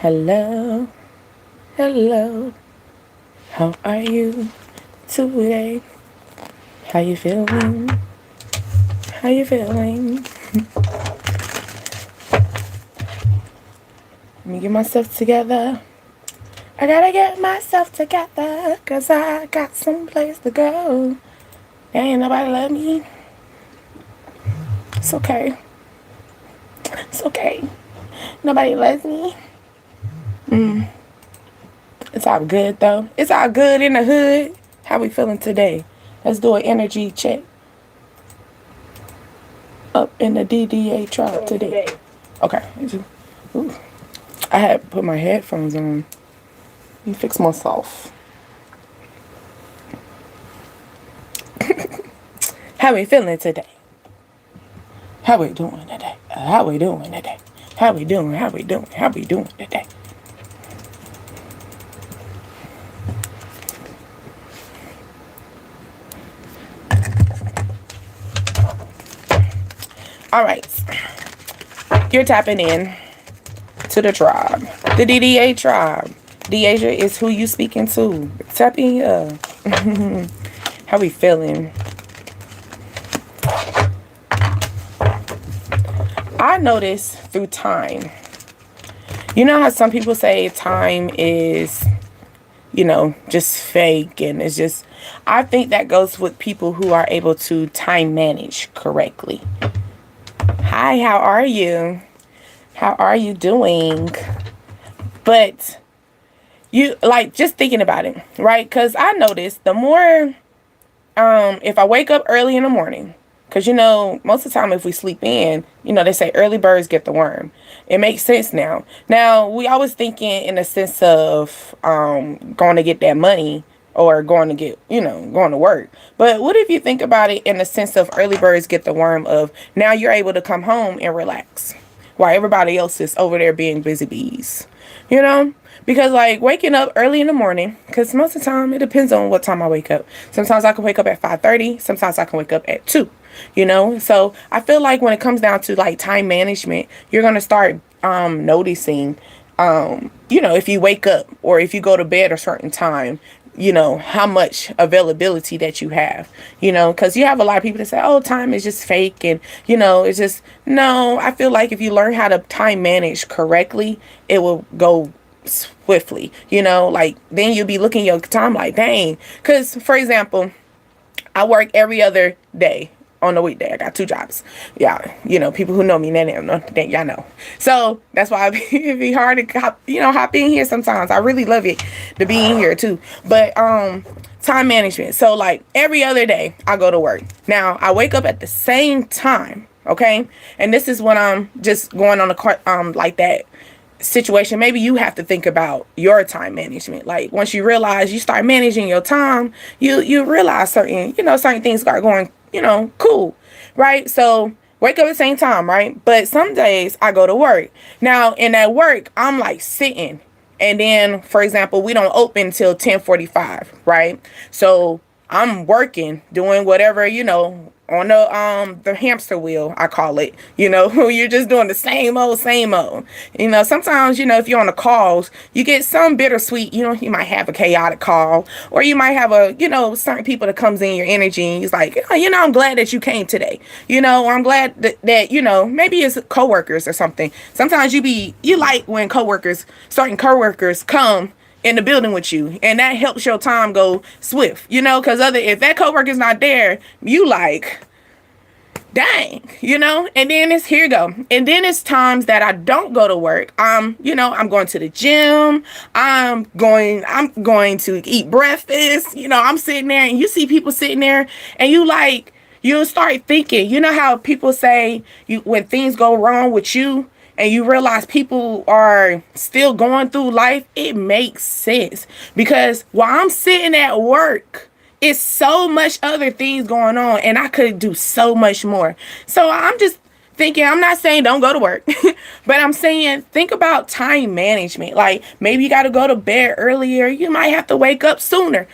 Hello, hello. How are you today? How you feeling? How you feeling? Let me get myself together. I gotta get myself together, 'cause I got someplace to go. Ain't nobody love me. It's okay. It's okay. Nobody loves me. It's all good though. It's all good in the hood. How we feeling today? Let's do an energy check. Up in the DDA tribe today. Okay. Ooh. I had put my headphones on. Let me fix myself. How we feeling today? How we doing today? How we doing today? How we doing? How we doing? How we doing today? All right. You're tapping in to the tribe. The DDA tribe. Deasia is who you speaking to. Tap in here. How we feeling? I notice through time. You know how some people say time is, just fake, and it's just, I think that goes with people who are able to time manage correctly. Hi, how are you? How are you doing? But you just thinking about it, right? Because I notice the more, if I wake up early in the morning, because, most of the time if we sleep in, they say early birds get the worm. It makes sense now. Now, we always thinking in a sense of going to get that money or going to get, going to work. But what if you think about it in the sense of early birds get the worm of now you're able to come home and relax while everybody else is over there being busy bees, Because waking up early in the morning, because most of the time it depends on what time I wake up. Sometimes I can wake up at 5:30. Sometimes I can wake up at 2. So I feel like when it comes down to time management, you're going to start noticing, if you wake up or if you go to bed a certain time, how much availability that you have, because you have a lot of people that say, oh, time is just fake. And, it's just, no, I feel like if you learn how to time manage correctly, it will go swiftly, then you'll be looking at your time like, dang, because for example, I work every other day on the weekday. I got 2 jobs. Yeah, people who know me, y'all know. So that's why it be hard to hop in here sometimes. I really love it to be in here too. But time management. So every other day I go to work. Now I wake up at the same time. Okay, and this is when I'm just going on a like that situation. Maybe you have to think about your time management. Once you realize you start managing your time, you realize certain things start going cool, right? So wake up at the same time, right? But some days I go to work. Now in that work I'm sitting, and then for example we don't open till 10:45, right? So I'm working, doing whatever, on the hamster wheel, I call it, you're just doing the same old. Sometimes, if you're on the calls, you get some bittersweet, you might have a chaotic call, or you might have certain people that comes in your energy and he's like, I'm glad that you came today. I'm glad that maybe it's coworkers or something. Sometimes you like when certain coworkers come in the building with you, and that helps your time go swift, because if that coworker's not there, you dang, and then here you go. And then it's times that I don't go to work. I'm going to the gym. I'm going to eat breakfast. I'm sitting there, and you see people sitting there, and you'll start thinking, how people say when things go wrong with you, and you realize people are still going through life, it makes sense. Because while I'm sitting at work, it's so much other things going on, and I could do so much more. So I'm just thinking, I'm not saying don't go to work, but I'm saying think about time management. Like maybe you got to go to bed earlier. You might have to wake up sooner,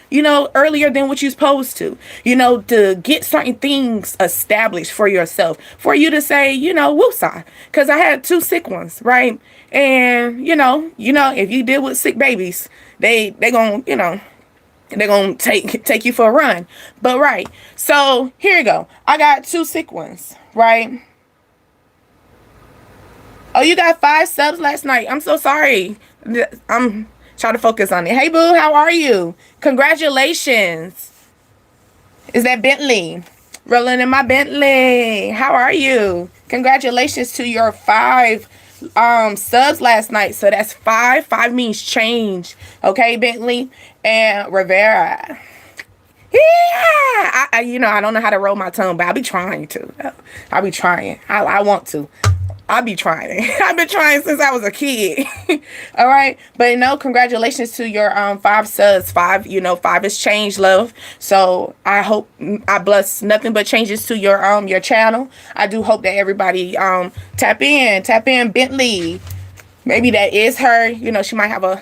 earlier than what you're supposed to, to get certain things established for yourself, for you to say, woosah. Because I had 2 sick ones, right? And, if you deal with sick babies, they gonna, they're gonna take you for a run. But right. So here you go. I got 2 sick ones, right? Oh, you got 5 subs last night. I'm so sorry. I'm trying to focus on it. Hey boo, how are you? Congratulations. Is that Bentley? Rolling in my Bentley. How are you? Congratulations to your 5 subs last night. So that's 5. 5 means change. Okay, Bentley and Rivera. Yeah, I don't know how to roll my tongue, but I'll be trying to. I'll be trying. I want to. I'll be trying. I've been trying since I was a kid. All right. But congratulations to your 5 subs. 5, 5 is change, love. So I hope I bless nothing but changes to your channel. I do hope that everybody tap in Bentley. Maybe that is her. She might have a,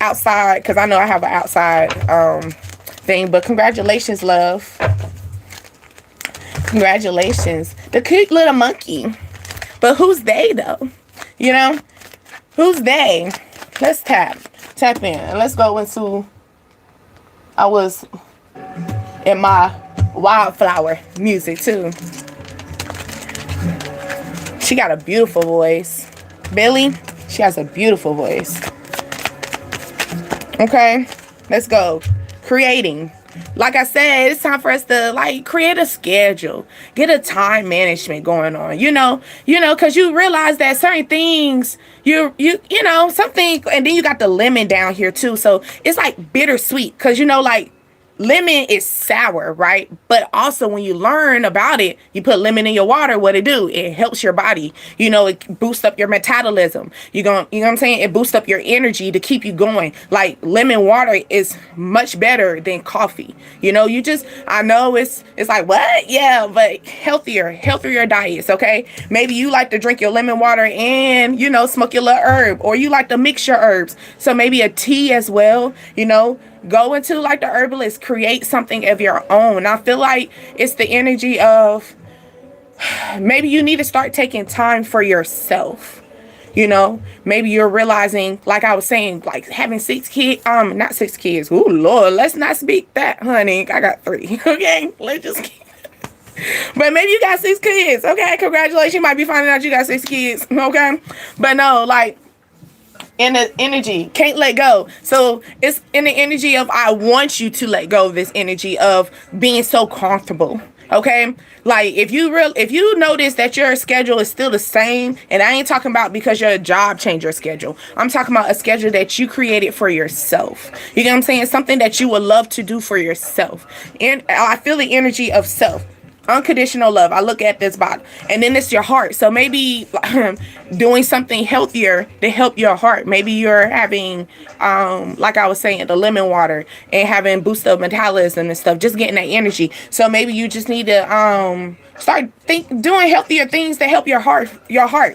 outside, because I know I have an outside thing. But congratulations, love. Congratulations. The cute little monkey. But who's they, though? Who's they? Let's tap in. And let's go into, I was in my wildflower music, too. She got a beautiful voice. Billy, she has a beautiful voice. Okay, let's go. Creating. Like I said, it's time for us to create a schedule, get a time management going on, because you realize that certain things, something, and then you got the lemon down here too. So it's like bittersweet because, lemon is sour, right? But also when you learn about it, you put lemon in your water, what it do? It helps your body. It boosts up your metabolism. You know what I'm saying? It boosts up your energy to keep you going. Like lemon water is much better than coffee. I know it's like, what? Yeah, but healthier diets, okay? Maybe you like to drink your lemon water and, smoke your little herb, or you like to mix your herbs. So maybe a tea as well, go into the herbalist, create something of your own. I feel like it's the energy of maybe you need to start taking time for yourself. Maybe you're realizing, like I was saying, like having 6 kids, not 6 kids. Oh Lord, let's not speak that, honey. I got 3. Okay, let's just keep it. But maybe you got 6 kids. Okay, congratulations. You might be finding out you got 6 kids. Okay, but no, in the energy, can't let go. So it's in the energy of, I want you to let go of this energy of being so comfortable. Okay, if you notice that your schedule is still the same, and I ain't talking about because your job changed your schedule, I'm talking about a schedule that you created for yourself. You know what I'm saying? Something that you would love to do for yourself. And I feel the energy of self. Unconditional love. I look at this bottle, and then it's your heart. So maybe doing something healthier to help your heart. Maybe you're having, like I was saying, the lemon water and having boost up metabolism and stuff, just getting that energy. So maybe you just need to start doing healthier things to help your heart,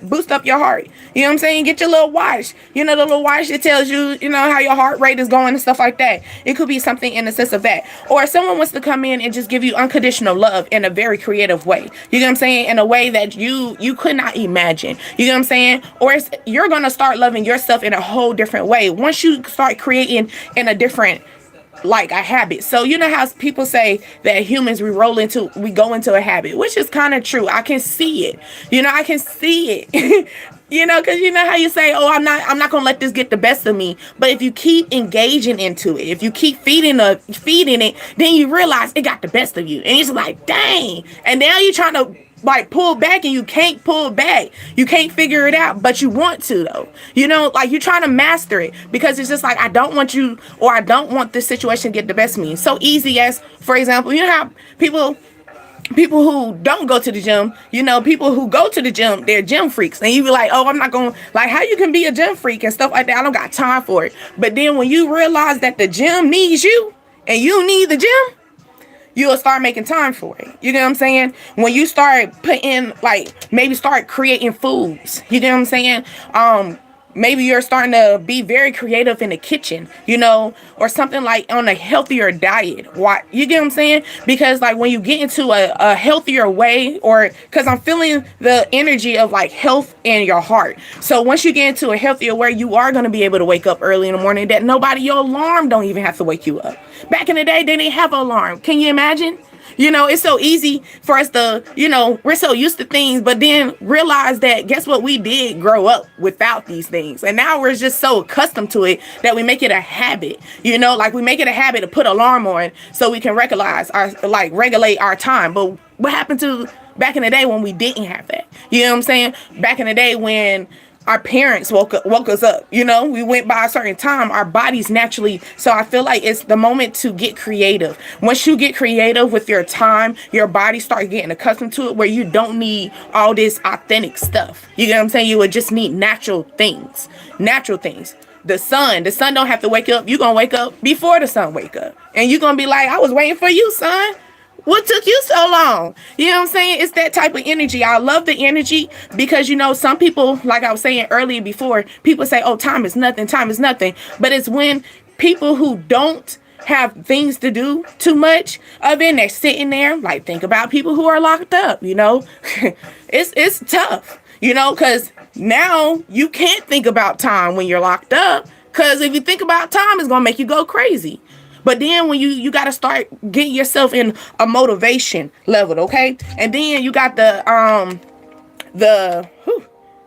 boost up your heart. You know what I'm saying? Get your little watch. The little watch that tells you, how your heart rate is going and stuff like that. It could be something in the sense of that. Or if someone wants to come in and just give you unconditional love in a very creative way. You know what I'm saying? In a way that you could not imagine. You know what I'm saying? Or you're going to start loving yourself in a whole different way. Once you start creating in a different a habit. So how people say that humans, we go into a habit, which is kind of true. I can see it. I can see it. Because how you say, oh, I'm not gonna let this get the best of me. But if you keep engaging into it, if you keep feeding it, then you realize it got the best of you, and it's like, dang. And now you're trying to pull back, and you can't pull back. You can't figure it out, but you want to, though. You're trying to master it, because it's just like, I don't want this situation to get the best of me. So easy as, for example, how people who don't go to the gym, people who go to the gym, they're gym freaks. And you be like, oh, I'm not going, how you can be a gym freak and stuff like that. I don't got time for it. But then when you realize that the gym needs you and you need the gym, you'll start making time for it. You get what I'm saying? When you start putting, like, maybe start creating foods. You get what I'm saying? Maybe you're starting to be very creative in the kitchen, you know, or something like on a healthier diet. Why? You get what I'm saying? Because like when you get into a healthier way, or because I'm feeling the energy of like health in your heart. So once you get into a healthier way, you are going to be able to wake up early in the morning that nobody, your alarm don't even have to wake you up. Back in the day, they didn't have an alarm. Can you imagine? You know, it's so easy for us to, you know, we're so used to things, but then realize that, guess what? We did grow up without these things. And now we're just so accustomed to it that we make it a habit, you know, like we make it a habit to put alarm on so we can regulate our time. But what happened to back in the day when we didn't have that? You know what I'm saying? Back in the day when our parents woke us up, you know, we went by a certain time, our bodies naturally. So I feel like it's the moment to get creative. Once you get creative with your time, your body starts getting accustomed to it, where you don't need all this authentic stuff. You get what I'm saying? You would just need natural things. The sun don't have to wake up. You're going to wake up before the sun wake up. And you're going to be like, I was waiting for you, son. What took you so long? You know what I'm saying? It's that type of energy. I love the energy because, you know, some people, like I was saying earlier before, people say, oh, time is nothing. But it's when people who don't have things to do too much of it, they're sitting there, like, think about people who are locked up, you know. It's tough, you know, because now you can't think about time when you're locked up, because if you think about time, it's going to make you go crazy. But then when you got to start getting yourself in a motivation level, okay? And then you got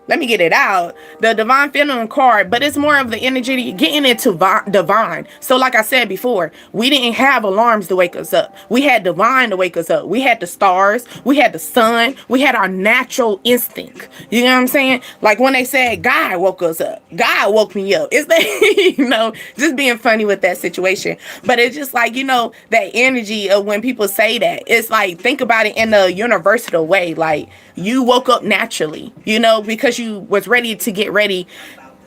let me get it out, the divine feminine card, but it's more of the energy getting into divine. So like I said before, we didn't have alarms to wake us up. We had divine to wake us up. We had the stars, we had the sun, we had our natural instinct. You know what I'm saying? Like when they said God woke us up, God woke me up. It's that, you know, just being funny with that situation. But it's just like, you know, that energy of when people say that, it's like, think about it in a universal way. Like you woke up naturally, you know, because you was ready to get ready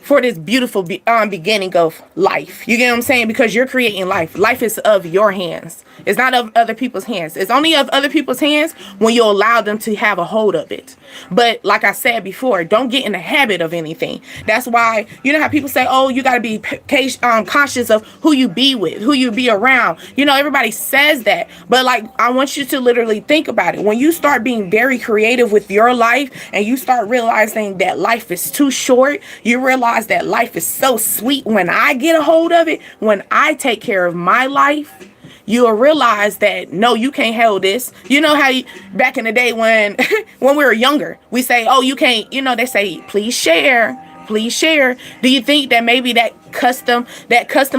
for this beautiful beginning of life. You get what I'm saying? Because you're creating life. Life is of your hands. It's not of other people's hands. It's only of other people's hands when you allow them to have a hold of it. But like I said before, don't get in the habit of anything. That's why, you know how people say, oh, you got to be conscious of who you be with, who you be around. You know, everybody says that. But like, I want you to literally think about it. When you start being very creative with your life and you start realizing that life is too short, you realize that life is so sweet when I get a hold of it, when I take care of my life. You'll realize that, no, you can't hold this. You know how back in the day when when we were younger, we say, oh, you can't, you know, they say, please share. Do you think that maybe that custom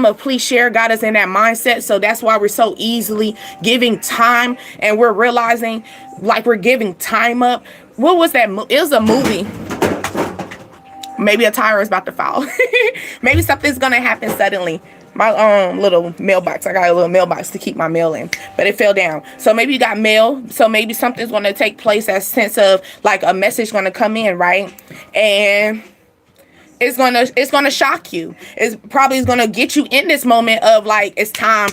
of please share got us in that mindset? So that's why we're so easily giving time, and we're realizing like we're giving time up. What was that? It was a movie. Maybe a tire is about to fall. Maybe something's going to happen suddenly. My little mailbox, I got a little mailbox to keep my mail in, but it fell down. So maybe you got mail. So maybe something's going to take place, as sense of like a message going to come in, right? And it's gonna shock you. It's probably gonna get you in this moment of like, it's time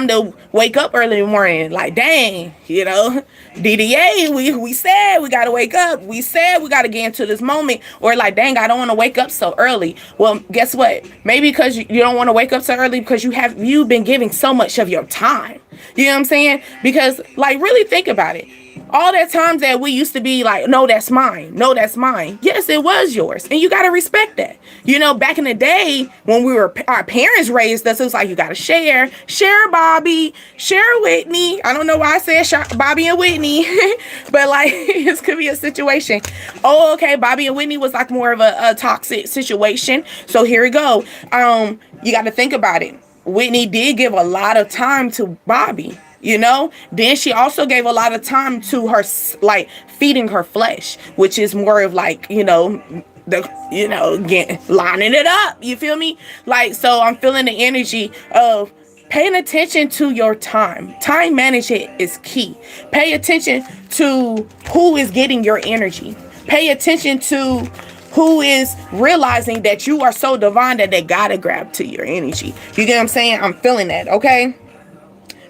to wake up early in the morning. Like, dang, you know, DDA, we said we gotta wake up. We said we gotta get into this moment. Or like, dang, I don't want to wake up so early. Well, guess what? Maybe because you don't want to wake up so early because you've been giving so much of your time. You know what I'm saying? Because like, really think about it. All that times that we used to be like, no, that's mine. No, that's mine. Yes, it was yours. And you got to respect that. You know, back in the day when our parents raised us, it was like, you got to share Bobby, share Whitney. I don't know why I said Bobby and Whitney, but like, this could be a situation. Oh, okay. Bobby and Whitney was like more of a toxic situation. So here we go. You got to think about it. Whitney did give a lot of time to Bobby. You know, then she also gave a lot of time to her, like feeding her flesh, which is more of like, you know, lining it up. You feel me? Like, so I'm feeling the energy of paying attention to your time. Time management is key. Pay attention to who is getting your energy. Pay attention to who is realizing that you are so divine that they gotta grab to your energy. You get what I'm saying? I'm feeling that, okay?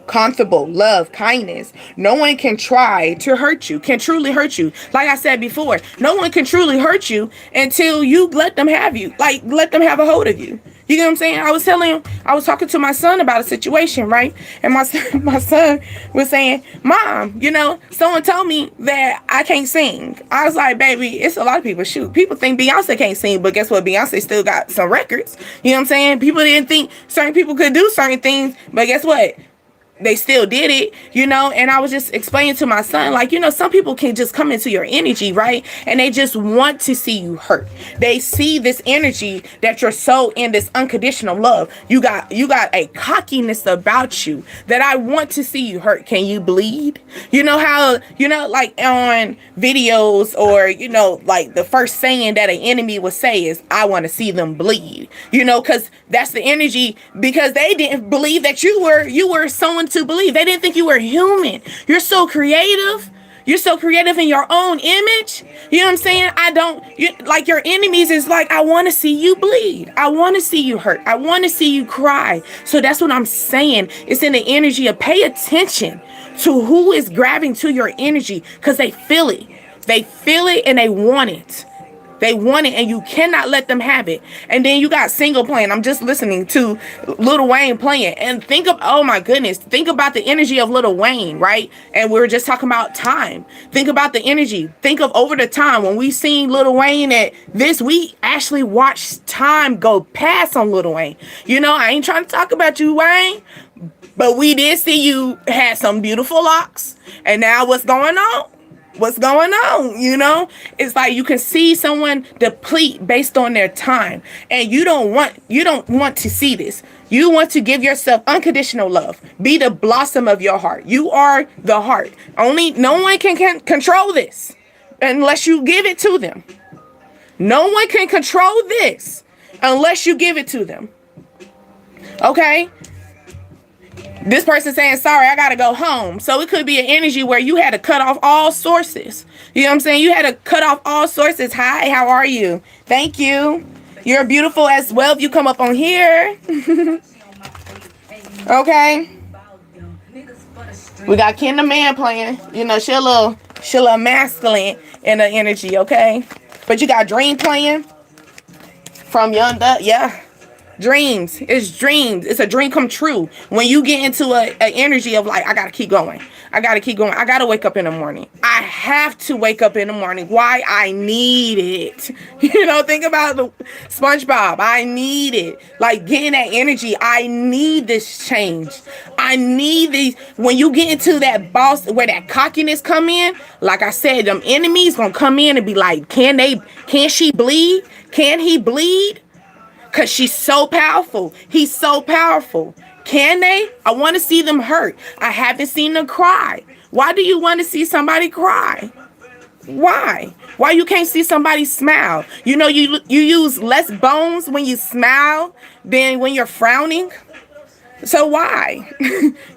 comfortable, love, kindness. No one can try to hurt you, can truly hurt you. Like I said before, no one can truly hurt you until you let them have you, like let them have a hold of you. You get what I'm saying? I was talking to my son about a situation, right? And my son was saying, Mom, someone told me that I can't sing. I was like, baby, it's a lot of people. Shoot, people think Beyonce can't sing, but guess what? Beyonce still got some records. You know what I'm saying? People didn't think certain people could do certain things, but guess what? They still did it, and I was just explaining to my son, like, some people can just come into your energy, right? And they just want to see you hurt. They see this energy that you're so in this unconditional love. You got a cockiness about you that I want to see you hurt. Can you bleed? You know how, like on videos or, like the first saying that an enemy would say is, I want to see them bleed, because that's the energy, because they didn't believe that you were someone to believe. They didn't think you were human. You're so creative. You're so creative in your own image. You know what I'm saying? Like your enemies is like, I want to see you bleed. I want to see you hurt. I want to see you cry. So that's what I'm saying. It's in the energy of pay attention to who is grabbing to your energy, because they feel it. They feel it and they want it. They want it, and you cannot let them have it. And then you got single playing. I'm just listening to Lil Wayne playing. And oh my goodness, think about the energy of Lil Wayne, right? And we were just talking about time. Think about the energy. Think of over the time when we seen Lil Wayne we actually watched time go past on Lil Wayne. I ain't trying to talk about you, Wayne, but we did see you had some beautiful locks. And now what's going on? What's going on? It's like you can see someone deplete based on their time, and you don't want to see this. You want to give yourself unconditional love. Be the blossom of your heart. You are the heart. No one can control this unless you give it to them. No one can control this unless you give it to them. Okay? This person saying, sorry, I got to go home. So it could be an energy where you had to cut off all sources. You know what I'm saying? You had to cut off all sources. Hi, how are you? Thank you. You're beautiful as well if you come up on here. Okay. We got Ken the Man playing. She a little masculine in the energy, okay? But you got Dream playing from Young Duck. Yeah. Dreams. It's dreams. It's a dream come true. When you get into an energy of like, I got to keep going. I got to keep going. I got to wake up in the morning. I have to wake up in the morning. Why? I need it. Think about the SpongeBob. I need it. Like getting that energy. I need this change. I need these. When you get into that boss, where that cockiness come in, like I said, them enemies going to come in and be like, can she bleed? Can he bleed? Because she's so powerful. He's so powerful. Can they? I want to see them hurt. I haven't seen them cry. Why do you want to see somebody cry? Why? Why you can't see somebody smile? You use less bones when you smile than when you're frowning. So why?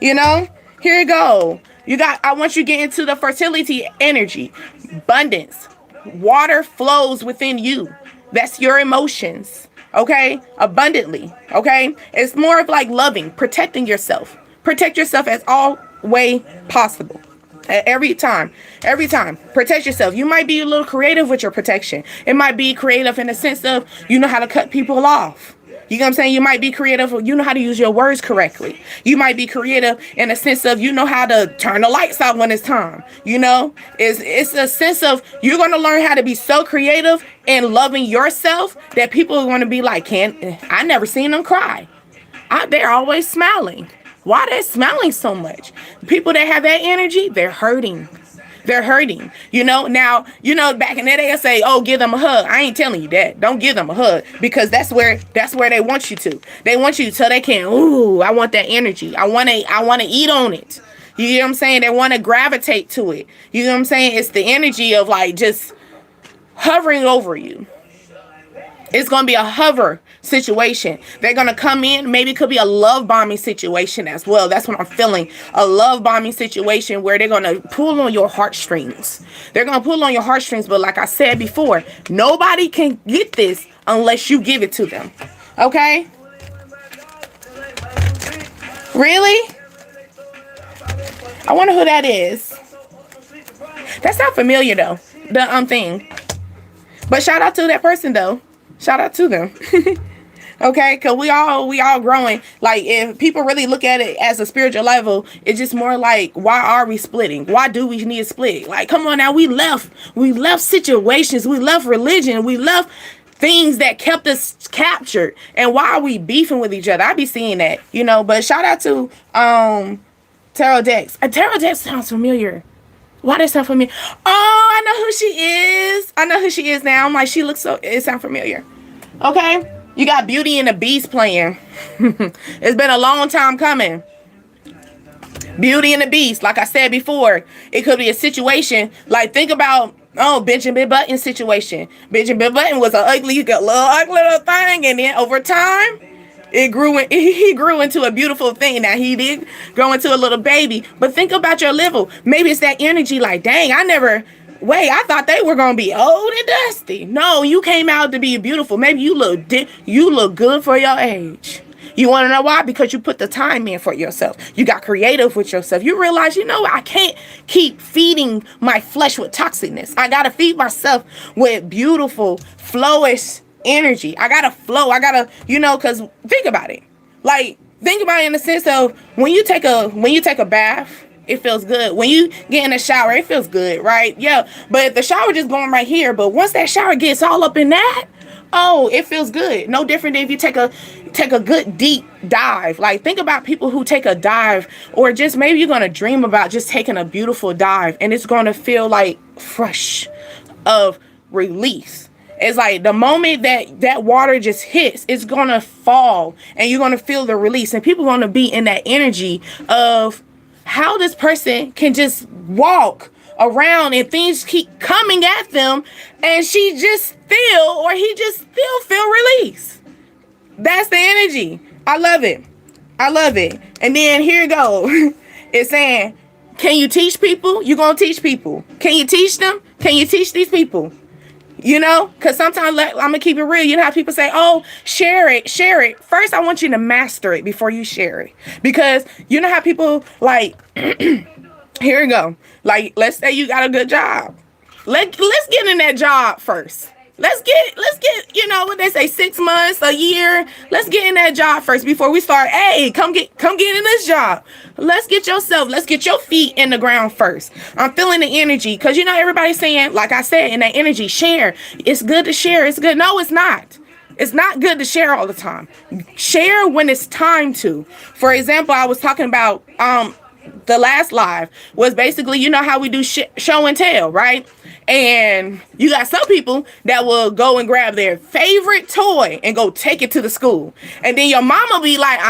Here you go. I want you to get into the fertility energy. Abundance. Water flows within you. That's your emotions. Okay, abundantly. Okay, it's more of like loving, protecting yourself. Protect yourself as all way possible. Every time, protect yourself. You might be a little creative with your protection. It might be creative in the sense of how to cut people off. You know what I'm saying? You might be creative. You know how to use your words correctly. You might be creative in the sense of how to turn the lights off when it's time. It's a sense of you're going to learn how to be so creative and loving yourself that people are going to be like, I never seen them cry. They're always smiling. Why they're smiling so much? People that have that energy, they're hurting. They're hurting. Now, back in the day, I say, oh, give them a hug. I ain't telling you that. Don't give them a hug, because that's where they want you to. They want you so they can, I want that energy. I want to eat on it. You know what I'm saying? They want to gravitate to it. You know what I'm saying? It's the energy of like just hovering over you. It's going to be a hover situation. They're going to come in. Maybe it could be a love bombing situation as well. That's what I'm feeling. A love bombing situation where they're going to pull on your heartstrings. They're going to pull on your heartstrings. But like I said before, nobody can get this unless you give it to them. Okay? Really? I wonder who that is. That sounds familiar though. The thing. But shout out to that person though. Shout out to them. Okay, because we all growing. Like, if people really look at it as a spiritual level, it's just more like, why are we splitting? Why do we need to split? Like, come on now, we left situations, we left religion, we left things that kept us captured. And why are we beefing with each other? I be seeing that, you know. But shout out to Tarot Dex. Tarot Dex sounds familiar. Why does that sound familiar? Oh, I know who she is. I know who she is now. I'm like, she looks so, it sounds familiar. Okay. You got Beauty and the Beast playing. It's been a long time coming. Beauty and the Beast, like I said before, it could be a situation. Like, think about, Benjamin Button's situation. Benjamin Button was a ugly little thing, and then over time, he grew into a beautiful thing. Now, he did grow into a little baby. But think about your level. Maybe it's that energy like, dang, I thought they were gonna be old and dusty. No, you came out to be beautiful. Maybe you look good for your age. You want to know why? Because you put the time in for yourself. You got creative with yourself. You realize, I can't keep feeding my flesh with toxicness. I gotta feed myself with beautiful, flowish energy. I gotta flow. Because think about it. Like, think about it in the sense of when you take a bath. It feels good. When you get in the shower, it feels good, right? Yeah. But if the shower just going right here, but once that shower gets all up in that, it feels good. No different than if you take a good deep dive. Like, think about people who take a dive, or just maybe you're going to dream about just taking a beautiful dive, and it's going to feel like fresh of release. It's like the moment that water just hits, it's going to fall, and you're going to feel the release, and people are going to be in that energy of how this person can just walk around and things keep coming at them, and he just still feel release. That's the energy. I love it. And then here you go. It's saying, can you teach people? You're going to teach people. Can you teach them? Can you teach these people? Because sometimes, I'm going to keep it real. You know how people say, share it. First, I want you to master it before you share it. Because you know how people, like, here we go. Like, let's say you got a good job. Let's get in that job first. Let's get, what they say, 6 months, a year. Let's get in that job first before we start. Hey, come get in this job. Let's get your feet in the ground first. I'm feeling the energy because, everybody's saying, like I said, in that energy, share. It's good to share. It's good. No, it's not. It's not good to share all the time. Share when it's time to. For example, I was talking about, the last live was basically, how we do show and tell, right? And you got some people that will go and grab their favorite toy and go take it to the school. And then your mama be like,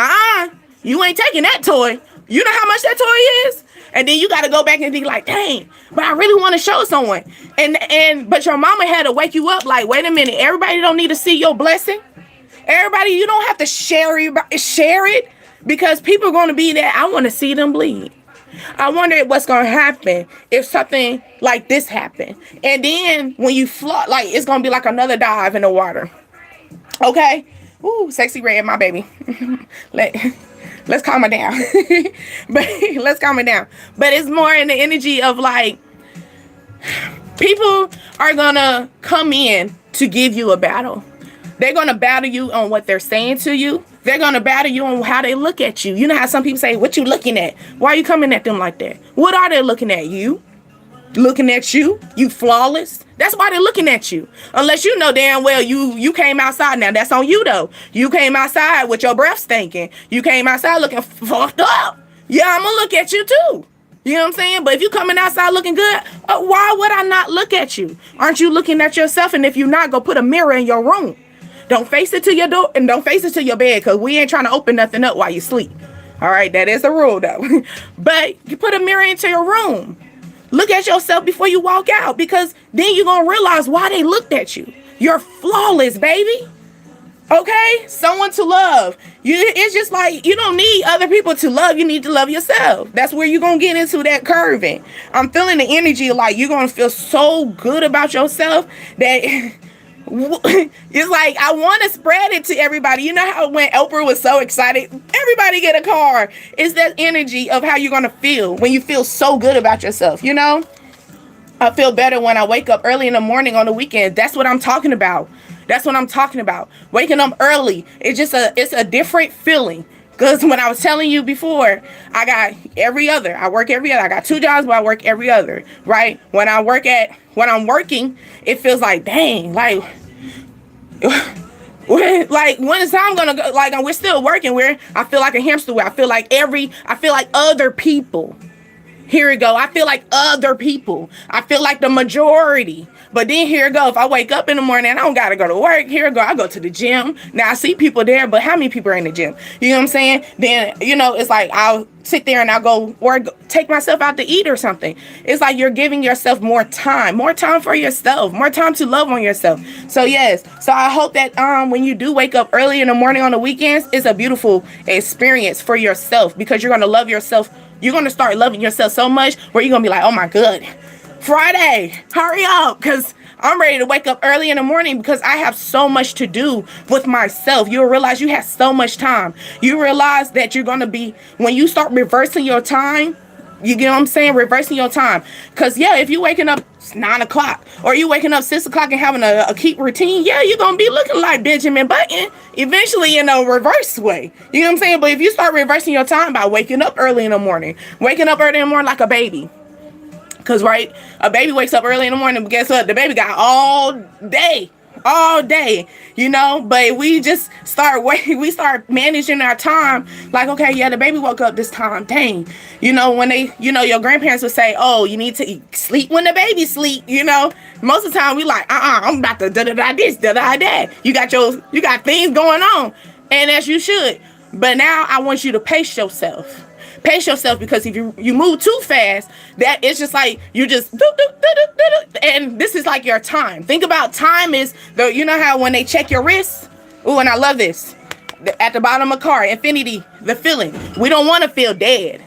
you ain't taking that toy. You know how much that toy is? And then you got to go back and be like, dang, but I really want to show someone. But your mama had to wake you up like, wait a minute, everybody don't need to see your blessing. Everybody, you don't have to share it because people are going to be there. I want to see them bleed. I wonder what's going to happen if something like this happened. And then when you float, like, it's going to be like another dive in the water. Okay? Ooh, sexy red, my baby. Let's calm it down. Let's calm it down. But it's more in the energy of, like, people are going to come in to give you a battle. They're going to battle you on what they're saying to you. They're going to battle you on how they look at you. You know how some people say, what you looking at? Why are you coming at them like that? What are they looking at? You? Looking at you? You flawless? That's why they're looking at you. Unless you know damn well you came outside. Now, that's on you, though. You came outside with your breath stinking. You came outside looking fucked up. Yeah, I'm going to look at you, too. You know what I'm saying? But if you coming outside looking good, why would I not look at you? Aren't you looking at yourself? And if you're not, go put a mirror in your room. Don't face it to your door and don't face it to your bed because we ain't trying to open nothing up while you sleep. All right, that is the rule, though. But you put a mirror into your room. Look at yourself before you walk out because then you're going to realize why they looked at you. You're flawless, baby. Okay? Someone to love. It's just like you don't need other people to love. You need to love yourself. That's where you're going to get into that curving. I'm feeling the energy like you're going to feel so good about yourself that It's like I want to spread it to everybody. You know how when Oprah was so excited, everybody get a car. It's that energy of how you're going to feel when you feel so good about yourself, you know? I feel better when I wake up early in the morning on the weekend. That's what I'm talking about. That's what I'm talking about. Waking up early. It's a different feeling. Because when I was telling you before, I work every other. I got 2 jobs, but I work every other, right? When I'm working, it feels like, dang, like, when is time gonna go? Like, we're still working. I feel like a hamster wheel. I feel like other people. Here we go. I feel like other people. I feel like the majority. But then here we go. If I wake up in the morning and I don't got to go to work, here we go. I go to the gym. Now I see people there, but how many people are in the gym? You know what I'm saying? Then, it's like I'll sit there and I'll go or take myself out to eat or something. It's like you're giving yourself more time for yourself, more time to love on yourself. So yes. So I hope that when you do wake up early in the morning on the weekends, it's a beautiful experience for yourself because you're going to love yourself. You're going to start loving yourself so much where you're going to be like, oh my God, Friday, hurry up. Because I'm ready to wake up early in the morning because I have so much to do with myself. You'll realize you have so much time. You realize that you're going to be, when you start reversing your time, you get what I'm saying? Reversing your time. Because, yeah, if you're waking up 9 o'clock or you waking up 6 o'clock and having a keep routine, yeah, you're going to be looking like Benjamin Button eventually in a reverse way. You know what I'm saying? But if you start reversing your time by waking up early in the morning like a baby. Because, right, a baby wakes up early in the morning, but guess what? The baby got all day, but we just we start managing our time like, okay, yeah, the baby woke up this time, dang, when your grandparents would say, oh, you need to sleep when the baby sleep, most of the time we like, I'm about to this, that, you got things going on, and as you should, but now I want you to pace yourself. Pace yourself, because if you move too fast, that it's just like you just and this is like your time. Think about time is how when they check your wrist. Oh, and I love this. At the bottom of a car, infinity, the feeling. We don't want to feel dead.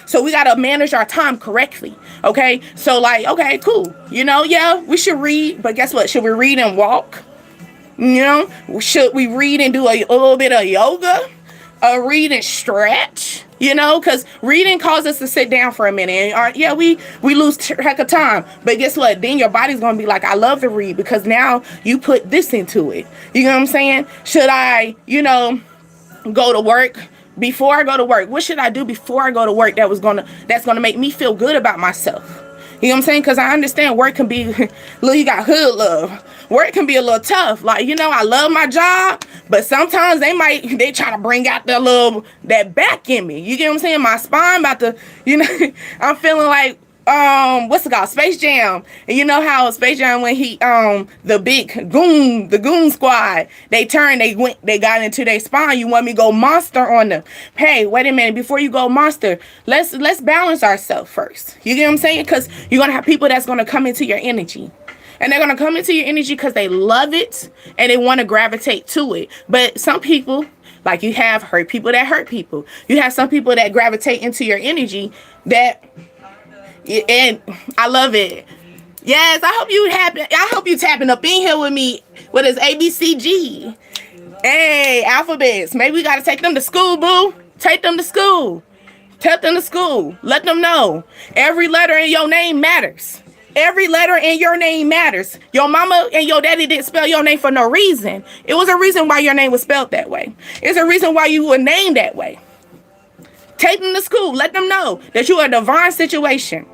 So we got to manage our time correctly. Okay. So like, okay, cool. Yeah, we should read, but guess what? Should we read and walk? Should we read and do a little bit of yoga? Read and stretch, because reading causes us to sit down for a minute. And we lose track of time. But guess what? Then your body's going to be like, I love to read because now you put this into it. You know what I'm saying? Should I, go to work? Before I go to work, what should I do before I go to work that's going to make me feel good about myself? You know what I'm saying? Because I understand work can be, look, you got hood love. Work can be a little tough. Like, I love my job, but sometimes they try to bring out that back in me. You get what I'm saying? My spine about to, I'm feeling like, what's it called? Space Jam. And you know how Space Jam, when the goon squad, they got into their spine. You want me to go monster on them. Hey, wait a minute. Before you go monster, let's balance ourselves first. You get what I'm saying? Because you're going to have people that's going to come into your energy. And they're going to come into your energy because they love it and they want to gravitate to it. But some people, like you have hurt people that hurt people. You have some people that gravitate into your energy and I love it. Yes, I hope you tapping up in here with me. What is ABCG? Hey, alphabets. Maybe we got to take them to school, boo. Take them to school. Take them to school. Let them know. Every letter in your name matters. Every letter in your name matters. Your mama and your daddy didn't spell your name for no reason. It was a reason why your name was spelled that way. It's a reason why you were named that way. Take them to school. Let them know that you are a divine situation.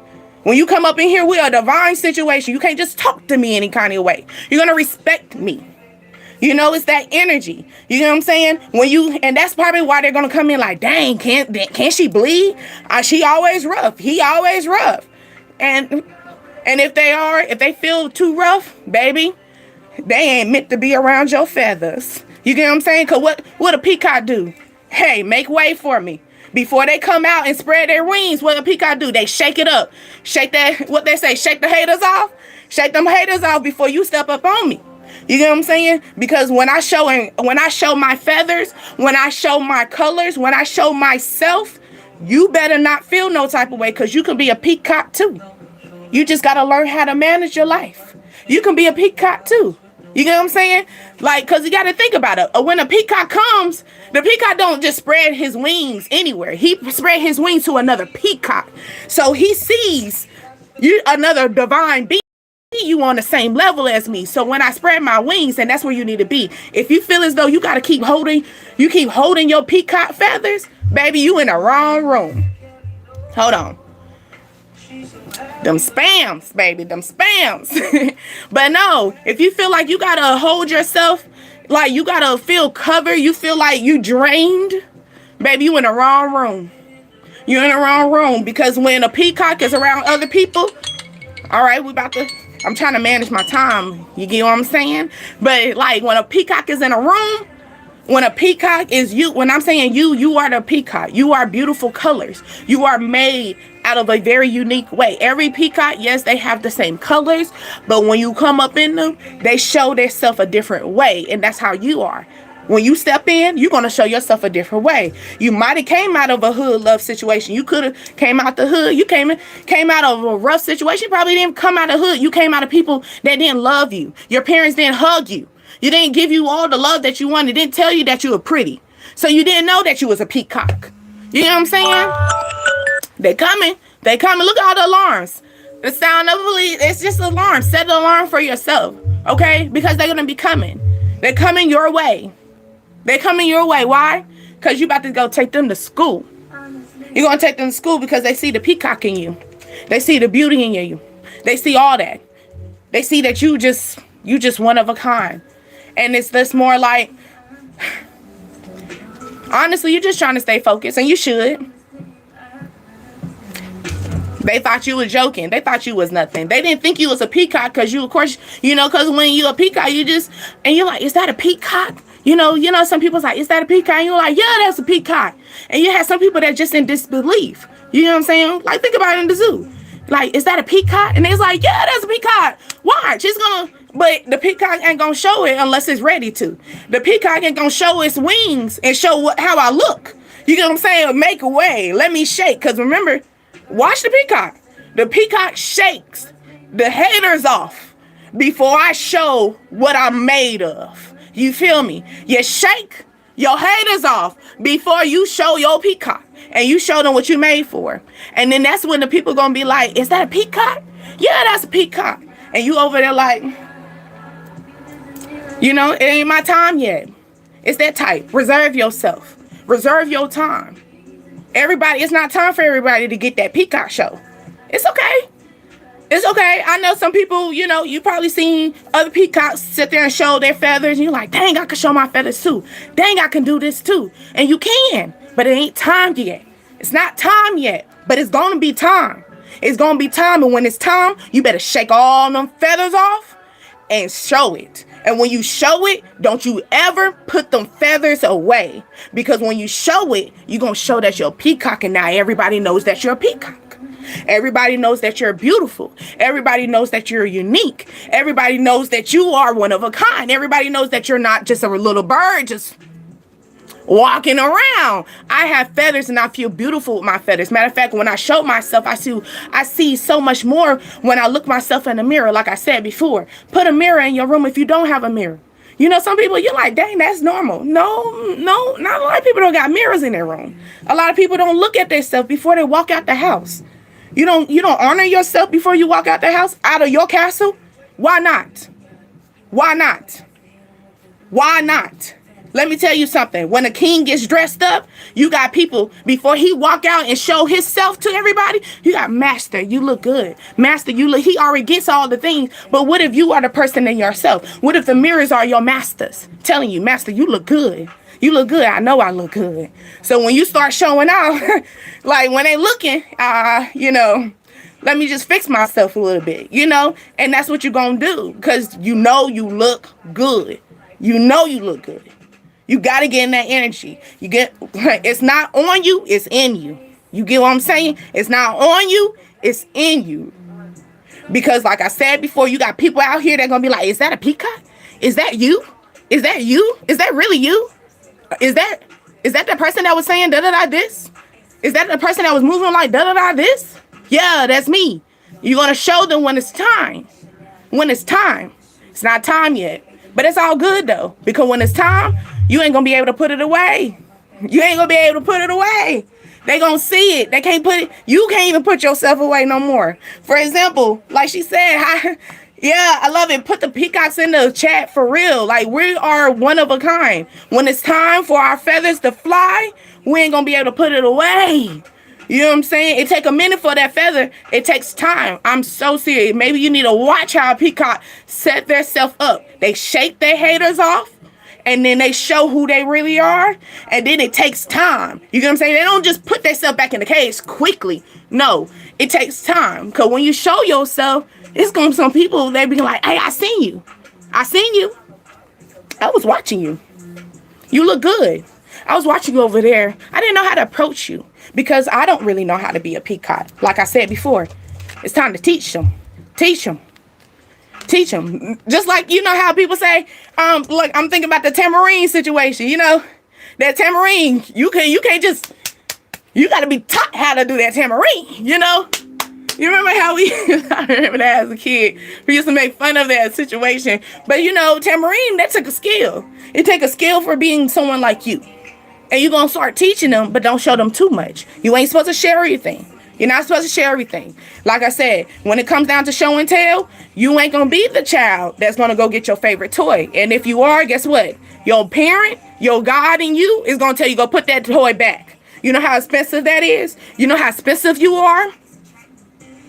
When you come up in here, we are a divine situation. You can't just talk to me any kind of way. You're going to respect me. It's that energy. You know what I'm saying? And that's probably why they're going to come in like, dang, can't she bleed? She always rough. He always rough. And if they feel too rough, baby, they ain't meant to be around your feathers. You get what I'm saying? Because what a peacock do? Hey, make way for me. Before they come out and spread their wings, what a peacock do? They shake it up. Shake that, what they say, shake the haters off. Shake them haters off before you step up on me. You get what I'm saying? Because when I show my feathers, when I show my colors, when I show myself, you better not feel no type of way because you can be a peacock too. You just got to learn how to manage your life. You can be a peacock too. You get what I'm saying? Like, cause you got to think about it. When a peacock comes, the peacock don't just spread his wings anywhere. He spread his wings to another peacock. So he sees you, another divine being, you on the same level as me. So when I spread my wings, and that's where you need to be. If you feel as though you got to keep holding your peacock feathers, baby, you in the wrong room. Hold on. Them spams, baby, them spams. But no, if you feel like you gotta hold yourself, like you gotta feel covered, you feel like you drained, baby, you in the wrong room. You're in the wrong room, because when a peacock is around other people, all right, I'm trying to manage my time. You get what I'm saying? But like when a peacock is in a room, when a peacock is you, when I'm saying you are the peacock. You are beautiful colors. You are made out of a very unique way. Every peacock, yes, they have the same colors, but when you come up in them, they show themselves a different way, and that's how you are. When you step in, you're going to show yourself a different way. You might have came out of a hood love situation. You could have came out the hood. You came out of a rough situation. You probably didn't come out of hood. You came out of people that didn't love you. Your parents didn't hug you. You didn't give you all the love that you wanted. Didn't tell you that you were pretty. So you didn't know that you was a peacock. You know what I'm saying? They coming. They coming. Look at all the alarms. The sound of police. It's just an alarm. Set an alarm for yourself. Okay? Because they're going to be coming. They're coming your way. They're coming your way. Why? Because you about to go take them to school. You're going to take them to school because they see the peacock in you. They see the beauty in you. They see all that. They see that you just one of a kind. And it's this more like, honestly, you're just trying to stay focused, and you should. They thought you was joking. They thought you was nothing. They didn't think you was a peacock because you, of course, because when you're a peacock, and you're like, is that a peacock? Some people's like, is that a peacock? And you're like, yeah, that's a peacock. And you have some people that just in disbelief. You know what I'm saying? Like, think about it in the zoo. Like, is that a peacock? And it's like, yeah, that's a peacock. Watch, but the peacock ain't gonna show it unless it's ready to. The peacock ain't gonna show its wings and show how I look. You get what I'm saying? Make a way. Let me shake. Because remember, watch the peacock. The peacock shakes the haters off before I show what I'm made of. You feel me? You shake your haters off before you show your peacock. And you show them what you made for. And then that's when the people gonna be like, is that a peacock? Yeah, that's a peacock. And you over there like, it ain't my time yet. It's that type. Reserve yourself. Reserve your time. It's not time for everybody to get that peacock show. It's okay. It's okay. I know some people, you probably seen other peacocks sit there and show their feathers. And you're like, dang, I can show my feathers too. Dang, I can do this too. And you can. But it ain't time yet. It's not time yet. But it's going to be time. It's going to be time. And when it's time, you better shake all them feathers off and show it. And when you show it, don't you ever put them feathers away. Because when you show it, you're going to show that you're a peacock. And now everybody knows that you're a peacock. Everybody knows that you're beautiful. Everybody knows that you're unique. Everybody knows that you are one of a kind. Everybody knows that you're not just a little bird just walking around. I have feathers and I feel beautiful with my feathers. Matter of fact, when I show myself, I see so much more when I look myself in the mirror. Like I said before, put a mirror in your room if you don't have a mirror. Some people, you're like, dang, that's normal. No, not a lot of people don't got mirrors in their room. A lot of people don't look at themselves before they walk out the house. You don't honor yourself before you walk out the house, out of your castle. Why not? Why not? Why not? Let me tell you something. When a king gets dressed up, you got people, before he walk out and show himself to everybody, you got, master, you look good. Master, he already gets all the things. But what if you are the person in yourself? What if the mirrors are your masters telling you, master, you look good. You look good. I know I look good. So when you start showing out, like when they looking, let me just fix myself a little bit, and that's what you're going to do because you look good. You look good. You got to get in that energy. It's not on you, it's in you. You get what I'm saying? It's not on you, it's in you. Because like I said before, you got people out here that going to be like, is that a peacock? Is that you? Is that you? Is that really you? Is that the person that was saying da-da-da this? Is that the person that was moving like da-da-da this? Yeah, that's me. You're going to show them when it's time. when it's time. It's not time yet, but it's all good though, because when it's time, you ain't gonna be able to put it away. You ain't gonna be able to put it away. They gonna see it. They can't put it. You can't even put yourself away no more. For example, like she said, I love it. Put the peacocks in the chat for real. Like, we are one of a kind. When it's time for our feathers to fly, we ain't gonna be able to put it away. You know what I'm saying? It take a minute for that feather. It takes time. I'm so serious. Maybe you need to watch how a peacock set their self up. They shake their haters off, and then they show who they really are, and then it takes time. You get what I'm saying? They don't just put themselves back in the cage quickly. No, it takes time. Because when you show yourself, it's going to be some people, they be like, hey, I seen you. I seen you. I was watching you. You look good. I was watching you over there. I didn't know how to approach you because I don't really know how to be a peacock. Like I said before, it's time to teach them. Teach them. Teach them. Just like, you know how people say, look, I'm thinking about the tamarine situation, you know, that tamarine, you can't just, you got to be taught how to do that tamarine, you know. You remember how I remember that as a kid, we used to make fun of that situation. But you know, tamarine, that took a skill. It take a skill for being someone like you. And you're going to start teaching them, but don't show them too much. You ain't supposed to share everything. You're not supposed to share everything. Like I said, when it comes down to show and tell, you ain't going to be the child that's going to go get your favorite toy. And if you are, guess what? Your parent, your God in you is going to tell you, go put that toy back. You know how expensive that is? You know how expensive you are?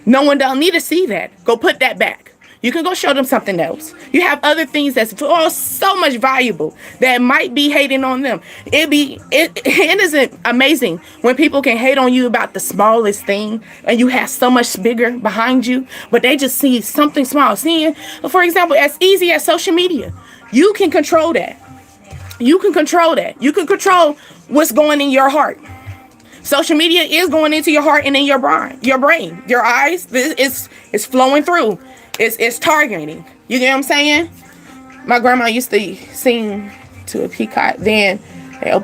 No one don't need to see that. Go put that back. You can go show them something else. You have other things that's so much valuable that might be hating on them. It isn't amazing when people can hate on you about the smallest thing and you have so much bigger behind you, but they just see something small. Seeing, for example, as easy as social media, you can control that. You can control that. You can control what's going in your heart. Social media is going into your heart and in your brain, your eyes. It's flowing through. It's targeting. You get what I'm saying? My grandma used to sing to a peacock. Then,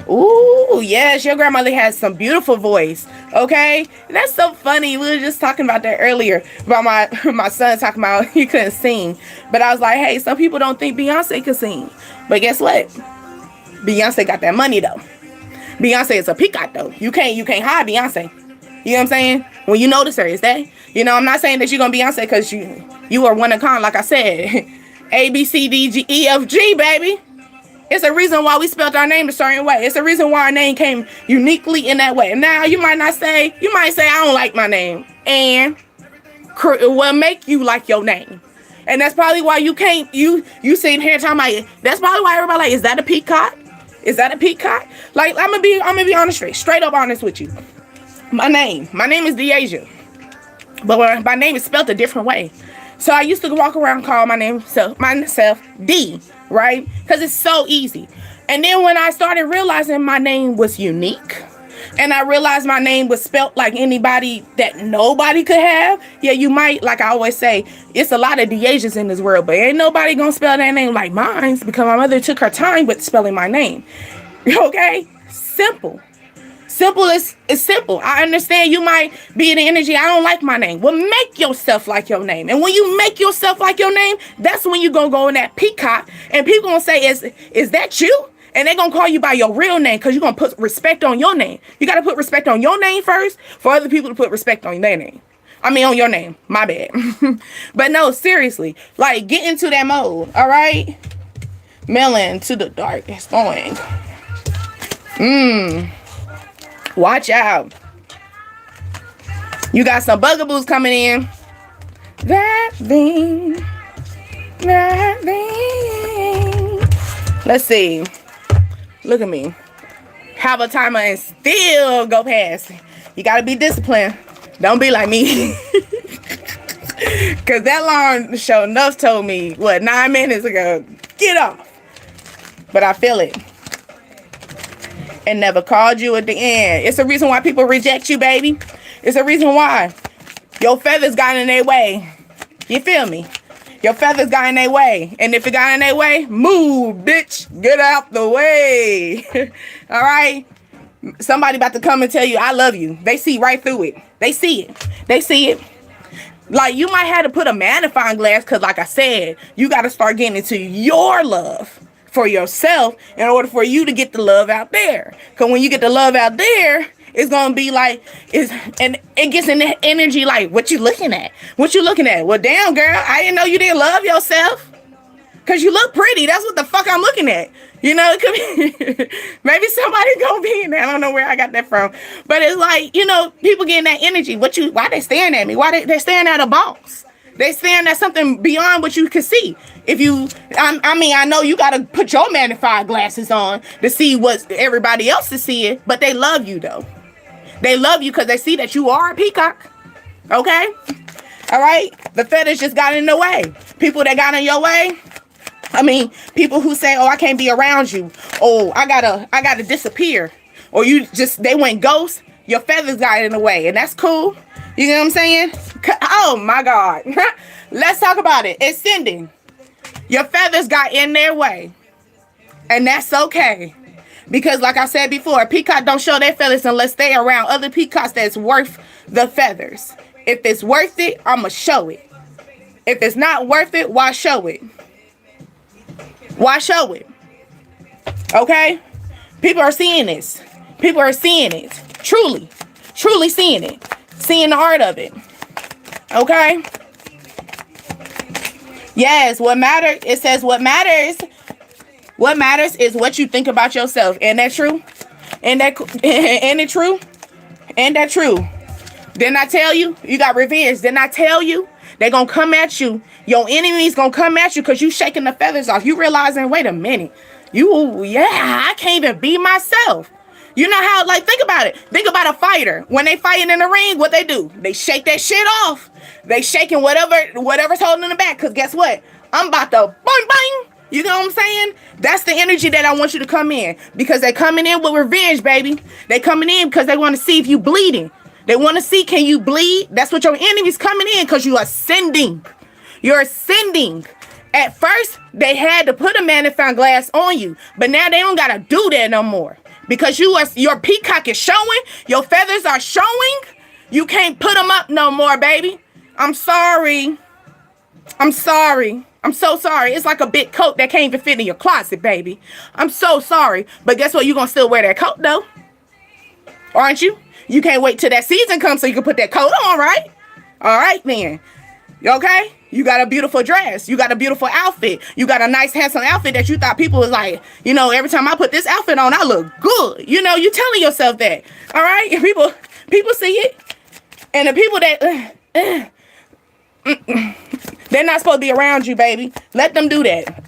ooh, yes, your grandmother has some beautiful voice. Okay, that's so funny. We were just talking about that earlier about my son talking about he couldn't sing, but I was like, hey, some people don't think Beyonce can sing, but guess what? Beyonce got that money though. Beyonce is a peacock though. You can't hide Beyonce. You know what I'm saying? When you notice her, is that, you know, I'm not saying that you're gonna Beyonce because you are one of a kind, like I said. A, B, C, D, G, E, F, G, baby. It's a reason why we spelled our name a certain way. It's a reason why our name came uniquely in that way. Now you might say, I don't like my name. And it will make you like your name. And that's probably why you can't, you sitting here talking about it. That's probably why everybody like, is that a peacock? Is that a peacock? Like, I'm gonna be honest, straight up honest with you. My name is Deasia, but my name is spelled a different way. So I used to walk around call myself D, right? Because it's so easy. And then when I started realizing my name was unique, and I realized my name was spelt like anybody that nobody could have. Yeah, you might, like I always say, it's a lot of Deasias in this world, but ain't nobody gonna spell that name like mine because my mother took her time with spelling my name. Okay? Simple. Simple is simple. I understand you might be in the energy, I don't like my name. Well, make yourself like your name. And when you make yourself like your name, that's when you're gonna go in that peacock and people gonna say, is that you? And they're going to call you by your real name because you're going to put respect on your name. You got to put respect on your name first for other people to put respect on their name. I mean, on your name. My bad. But no, seriously. Like, get into that mode. All right? Melon to the dark. It's going. Watch out. You got some bugaboos coming in. That thing. Let's see. Look at me. Have a timer and still go past. You gotta be disciplined. Don't be like me. Cause that alarm show enough told me, 9 minutes ago, get off. But I feel it. And never called you at the end. It's a reason why people reject you, baby. It's a reason why. Your feathers got in their way. You feel me? Your feathers got in their way. And if it got in their way, move, bitch. Get out the way. All right? Somebody about to come and tell you, I love you. They see right through it. They see it. They see it. Like, you might have to put a magnifying glass, because like I said, you got to start getting into your love for yourself in order for you to get the love out there. Because when you get the love out there, it's going to be like, and it gets in the energy like, what you looking at? What you looking at? Well, damn, girl, I didn't know you didn't love yourself. Because you look pretty. That's what the fuck I'm looking at. You know, it could be, maybe somebody gonna be in there. I don't know where I got that from. But it's like, you know, people getting that energy. Why they staring at me? Why they staring at a box? They staring at something beyond what you can see. If you, I know you gotta put your magnifying glasses on to see what everybody else is seeing, but they love you though. They love you because they see that you are a peacock. Okay? All right? The feathers just got in the way. People that got in your way, people who say, oh, I can't be around you. Oh, I gotta disappear. Or they went ghost. Your feathers got in the way. And that's cool. You know what I'm saying? Oh, my God. Let's talk about it. Ascending. Your feathers got in their way. And that's okay. Because like I said before, a peacock don't show their feathers unless they around other peacocks that's worth the feathers. If it's worth it, I'm going to show it. If it's not worth it, why show it? Why show it? Okay? People are seeing this. People are seeing it. Truly. Truly seeing it. Seeing the art of it. Okay? Yes, what matters, it says what matters is what you think about yourself. Ain't that true? Ain't it true? Ain't that true? Didn't I tell you? You got revenge. Didn't I tell you? They're going to come at you. Your enemy's going to come at you because you shaking the feathers off. You realizing, wait a minute. I can't even be myself. You know how, like, think about it. Think about a fighter. When they fighting in the ring, what they do? They shake that shit off. They shaking whatever's holding them back. Because guess what? I'm about to bang, bang. You know what I'm saying? That's the energy that I want you to come in. Because they coming in with revenge, baby. They coming in because they want to see if you bleeding. They want to see, can you bleed? That's what your enemy's coming in, because you're ascending. You're ascending. At first, they had to put a magnifying glass on you, but now they don't got to do that no more. Because your peacock is showing, your feathers are showing, you can't put them up no more, baby. I'm sorry. I'm sorry. I'm so sorry. It's like a big coat that can't even fit in your closet, baby. I'm so sorry. But guess what? You're going to still wear that coat, though. Aren't you? You can't wait till that season comes so you can put that coat on, right? All right, then. Okay? You got a beautiful dress. You got a beautiful outfit. You got a nice, handsome outfit that you thought people was like, you know, every time I put this outfit on, I look good. You know, you telling yourself that. All right? People see it. And the people that, they're not supposed to be around you, baby. Let them do that.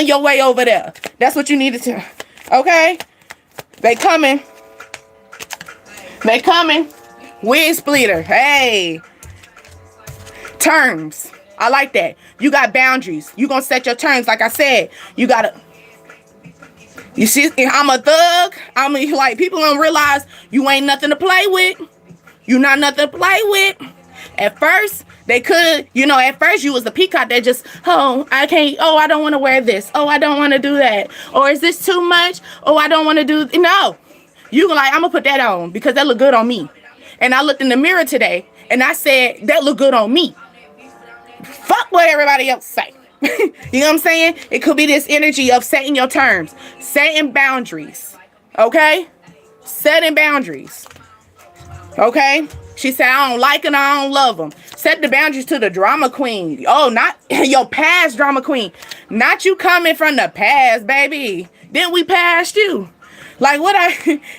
Your way over there. That's what you needed to. Okay? They coming. They coming. Wig splitter. Hey. Terms. I like that. You got boundaries. You gonna set your terms. Like I said, you gotta. You see, I'm a thug. I'm like, people don't realize you ain't nothing to play with. You not nothing to play with. At first, they could, you know, at first you was the peacock that just, oh, I can't, oh, I don't want to wear this. Oh, I don't want to do that. Or is this too much? Oh, I don't want to do, no. You like, I'm going to put that on because that look good on me. And I looked in the mirror today and I said, that look good on me. Fuck what everybody else say. You know what I'm saying? It could be this energy of setting your terms, setting boundaries. Okay? Setting boundaries. Okay? She said, I don't like it, I don't love them. Set the boundaries to the drama queen. Oh, not your past drama queen. Not you coming from the past, baby. Then we passed you. Like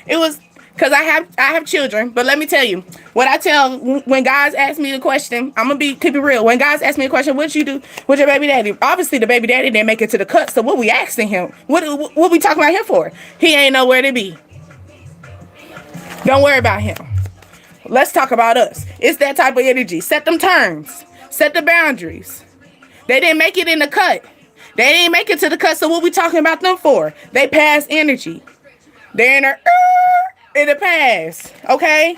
it was, because I have children, but let me tell you, what I tell, when guys ask me the question, I'm going to keep it real. When guys ask me a question, what you do with your baby daddy? Obviously, the baby daddy didn't make it to the cut, so what we asking him? What we talking about him for? He ain't nowhere to be. Don't worry about him. Let's talk about us. It's that type of energy. Set them terms. Set the boundaries. They didn't make it in the cut. They didn't make it to the cut, so what we talking about them for? They past energy. They're in the past, okay?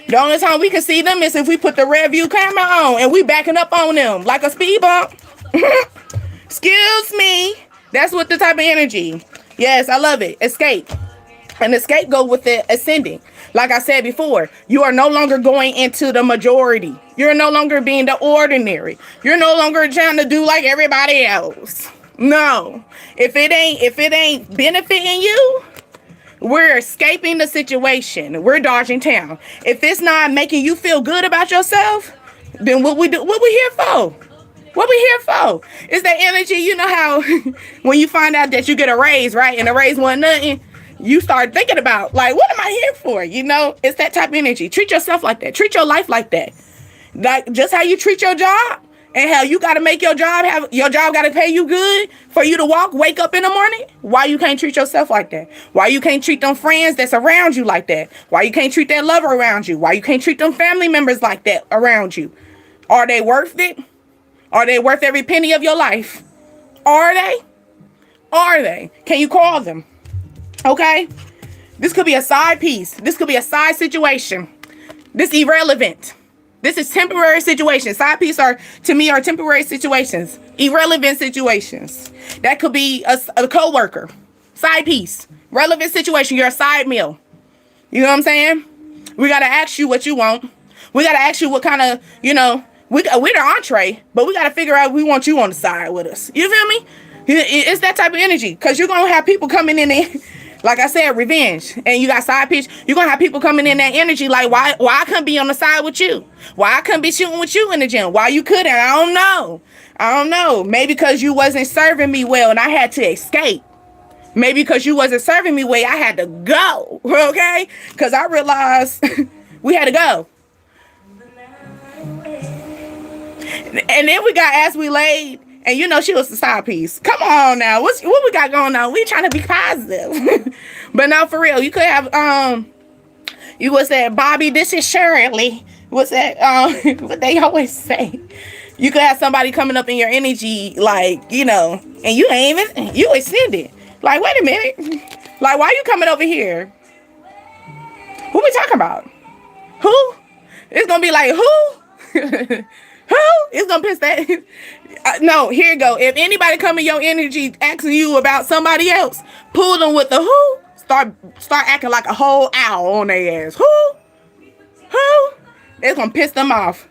The only time we can see them is if we put the rear view camera on and we backing up on them like a speed bump. Excuse me. That's what the type of energy. Yes, I love it. Escape. And escape go with the ascending. Like I said before, you are no longer going into the majority. You're no longer being the ordinary. You're no longer trying to do like everybody else. No. If it ain't benefiting you, we're escaping the situation. We're dodging town. If it's not making you feel good about yourself, then what we here for? What we here for? It's that energy. You know how when you find out that you get a raise, right? And the raise wasn't nothing, you start thinking about, like, what am I here for? You know, it's that type of energy. Treat yourself like that. Treat your life like that. Like, just how you treat your job and how you got to make your job, got to pay you good for you to wake up in the morning. Why you can't treat yourself like that? Why you can't treat them friends that's around you like that? Why you can't treat that lover around you? Why you can't treat them family members like that around you? Are they worth it? Are they worth every penny of your life? Are they? Are they? Can you call them? Okay? This could be a side piece. This could be a side situation. This is irrelevant. This is temporary situations. Side piece to me, are temporary situations. Irrelevant situations. That could be a co-worker. Side piece. Relevant situation. You're a side meal. You know what I'm saying? We got to ask you what you want. We got to ask you what kind of, we're the entree, but we got to figure out we want you on the side with us. You feel me? It's that type of energy, because you're going to have people coming in there, like I said, revenge, and you got side pitch. You're going to have people coming in that energy like, why I couldn't be on the side with you? Why I couldn't be shooting with you in the gym? Why you couldn't? I don't know. Maybe because you wasn't serving me well and I had to escape. Maybe because you wasn't serving me well, I had to go, okay? Because I realized we had to go. And then we got As We Laid, and she was the side piece. Come on now, what we got going on? We trying to be positive. But no, for real, you could have you was that Bobby, this is Shirley. What's that? What they always say. You could have somebody coming up in your energy, like, and you ain't even, you extended. Like, wait a minute. Like, why you coming over here? Who we talking about? Who? It's gonna be like, who? Who? It's gonna piss that. No, here you go. If anybody come in your energy asking you about somebody else, pull them with the who. Start acting like a whole owl on their ass. Who? It's gonna piss them off.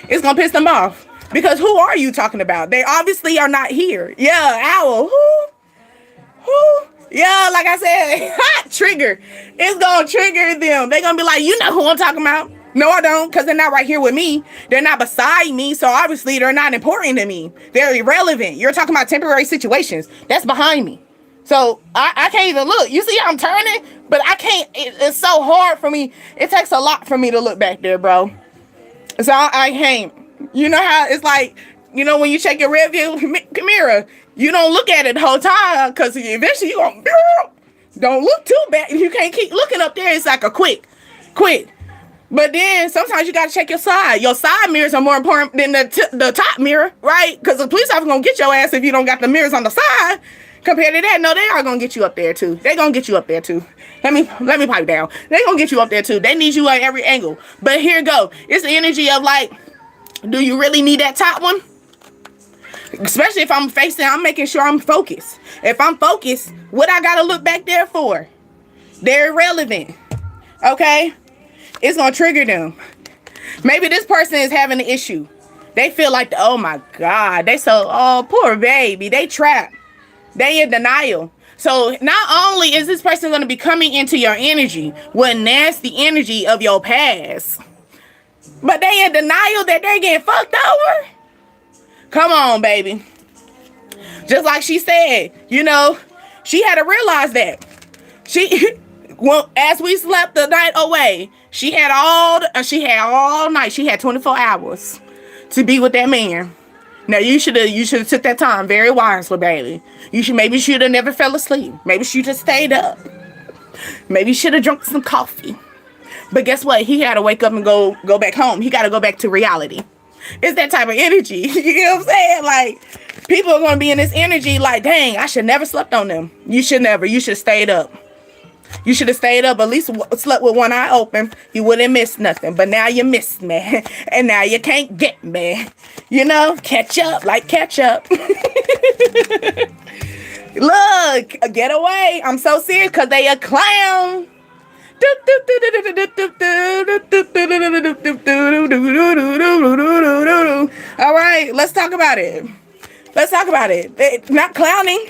It's gonna piss them off. Because who are you talking about? They obviously are not here. Yeah, owl. Who? Yeah, like I said, trigger. It's gonna trigger them. They're gonna be like, you know who I'm talking about. No, I don't, because they're not right here with me. They're not beside me, so obviously they're not important to me. They're irrelevant. You're talking about temporary situations. That's behind me. So I can't even look. You see how I'm turning? But I can't. It's so hard for me. It takes a lot for me to look back there, bro. So I can't. You know how it's like, when you check your rear view mirror, you don't look at it the whole time, because eventually you're going, don't look too bad. You can't keep looking up there. It's like a quick. But then sometimes you got to check your side. Your side mirrors are more important than the top mirror, right? Because the police officer going to get your ass if you don't got the mirrors on the side. Compared to that, no, they are going to get you up there too. They going to get you up there too. Let me pipe down. They going to get you up there too. They need you at every angle. But here you go. It's the energy of like, do you really need that top one? Especially if I'm making sure I'm focused. If I'm focused, what I got to look back there for? They're irrelevant. Okay? It's going to trigger them. Maybe this person is having an issue. They feel like, oh my God, poor baby. They trapped. They in denial. So not only is this person going to be coming into your energy with nasty energy of your past, but they in denial that they're getting fucked over. Come on, baby. Just like she said, she had to realize that. Well, as we slept the night away, she had all night. She had 24 hours to be with that man. Now you should have took that time very wisely, baby. Maybe you should have never fell asleep. Maybe she just stayed up. Maybe you should have drunk some coffee. But guess what? He had to wake up and go back home. He got to go back to reality. It's that type of energy. You know what I'm saying? Like, people are going to be in this energy like, dang, I should never slept on them. You should never. You should have stayed up. You should have stayed up, at least slept with one eye open. You wouldn't miss nothing. But now you missed me. And now you can't get me. Catch up. Look, get away. I'm so serious, because they a clown. All right, let's talk about it. Let's talk about it. Not clowning.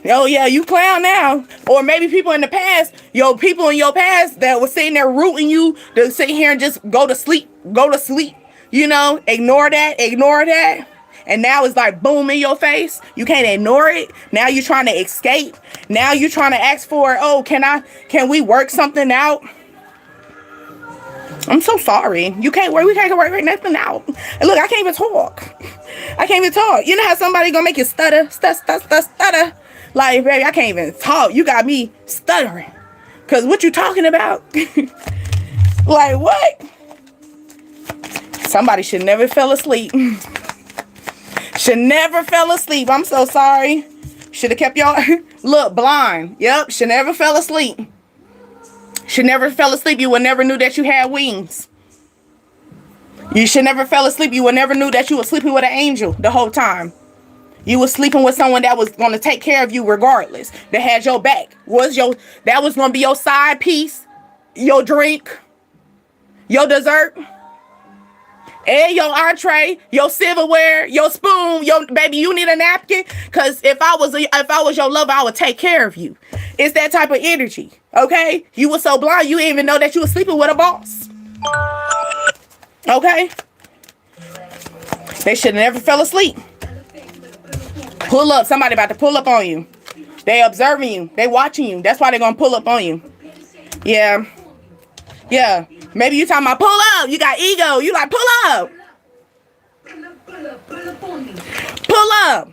Oh yeah, you clown now. Or maybe people in the past, people in your past that was sitting there rooting you to sit here and just go to sleep. Go to sleep. Ignore that. And now it's like boom in your face. You can't ignore it. Now you're trying to escape. Now you're trying to ask for, oh, can we work something out? I'm so sorry. We can't work nothing out. And look, I can't even talk. You know how somebody gonna make you stutter? Like, baby, I can't even talk. You got me stuttering. Cause what you talking about? Like what? Somebody should never fell asleep. I'm so sorry. Should have kept y'all look blind. Yep, should never fell asleep. You would never knew that you had wings. You should never fell asleep. You would never knew that you were sleeping with an angel the whole time. You were sleeping with someone that was going to take care of you regardless. That had your back. That was going to be your side piece, your drink, your dessert, and your entree, your silverware, your spoon, baby, you need a napkin. Cause if I was your lover, I would take care of you. It's that type of energy. Okay? You were so blind you didn't even know that you were sleeping with a boss. Okay? They should have never fell asleep. Pull up. Somebody about to pull up on you. They observing you. They watching you. That's why they're gonna pull up on you. Yeah. Yeah. Maybe you talking about pull up. You got ego. You like pull up. Pull up.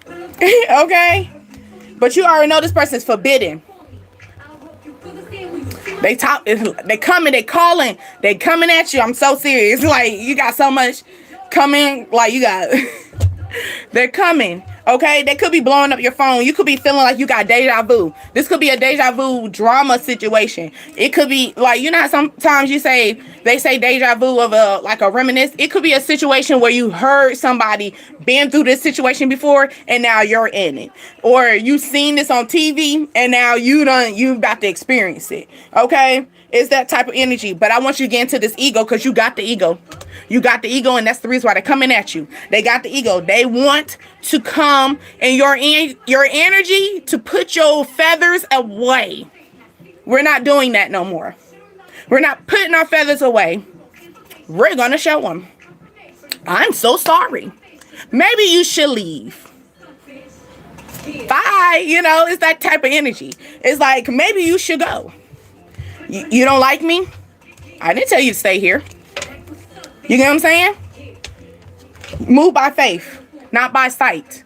Okay? But you already know this person's forbidden. They coming, they calling, they coming at you. I'm so serious. Like, you got so much coming, like you got they're coming. Okay, they could be blowing up your phone. You could be feeling like you got deja vu. This could be a deja vu drama situation. It could be like, you know how sometimes they say deja vu of a reminisce. It could be a situation where you heard somebody been through this situation before and now you're in it. Or you seen this on TV and now you about to experience it. Okay? It's that type of energy. But I want you to get into this ego because you got the ego. You got the ego, and that's the reason why they're coming at you. They got the ego. They want to come in your energy to put your feathers away. We're not doing that no more. We're not putting our feathers away. We're going to show them. I'm so sorry. Maybe you should leave. Bye. It's that type of energy. It's like, maybe you should go. You don't like me? I didn't tell you to stay here. You get what I'm saying? Move by faith, not by sight.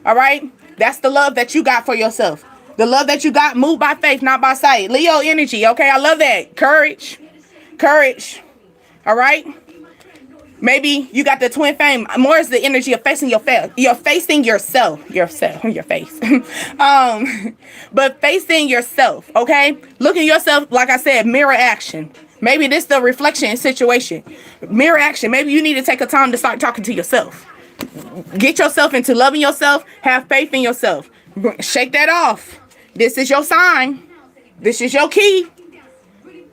All right? That's the love that you got for yourself. The love that you got, move by faith, not by sight. Leo energy, okay? I love that. Courage. All right? Maybe you got the twin flame. More is the energy of facing your face. You're facing yourself. Your face. But facing yourself, okay? Look at yourself, like I said, mirror action. Maybe this is the reflection situation. Mirror action. Maybe you need to take a time to start talking to yourself. Get yourself into loving yourself. Have faith in yourself. Shake that off. This is your sign. This is your key.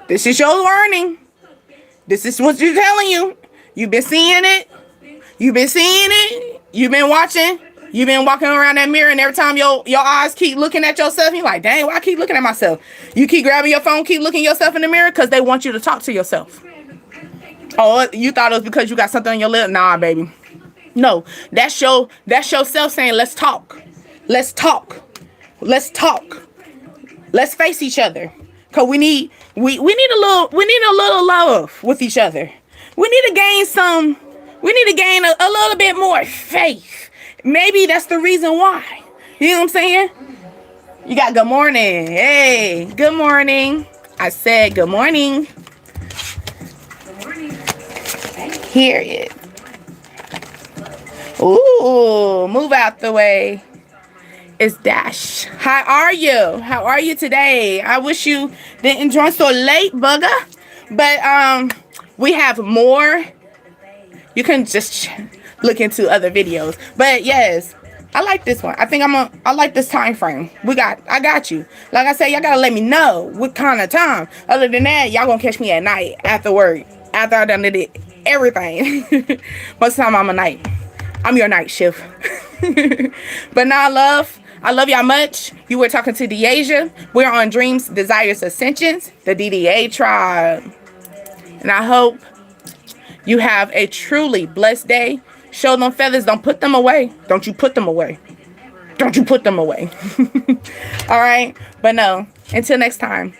This is your warning. This is what you're telling you. You've been seeing it. You've been watching. You've been walking around that mirror, and every time your eyes keep looking at yourself, you're like, dang, why I keep looking at myself? You keep grabbing your phone, keep looking yourself in the mirror because they want you to talk to yourself. Oh, you thought it was because you got something on your lip? Nah, baby. No, that's your self saying, let's talk. Let's face each other. Cause we need a little love with each other. We need to gain a little bit more faith. Maybe that's the reason why. You know what I'm saying? You got good morning. Hey, good morning. I said good morning. Good morning. Hear it. Ooh, move out the way. It's Dash. How are you today? I wish you didn't join so late, bugger. But we have more. You can just look into other videos. But yes, I like this one. I think I like this time frame. I got you. Like I said, y'all gotta let me know what kind of time. Other than that, y'all gonna catch me at night after work. After I done did everything. Most of the time I'm a night. I'm your night shift. But now I love y'all much. You were talking to Deasia. We're on Dreams, Desires, Ascensions, the DDA tribe. And I hope you have a truly blessed day. Show them feathers. Don't put them away. Don't you put them away. Don't you put them away. All right. But no, until next time.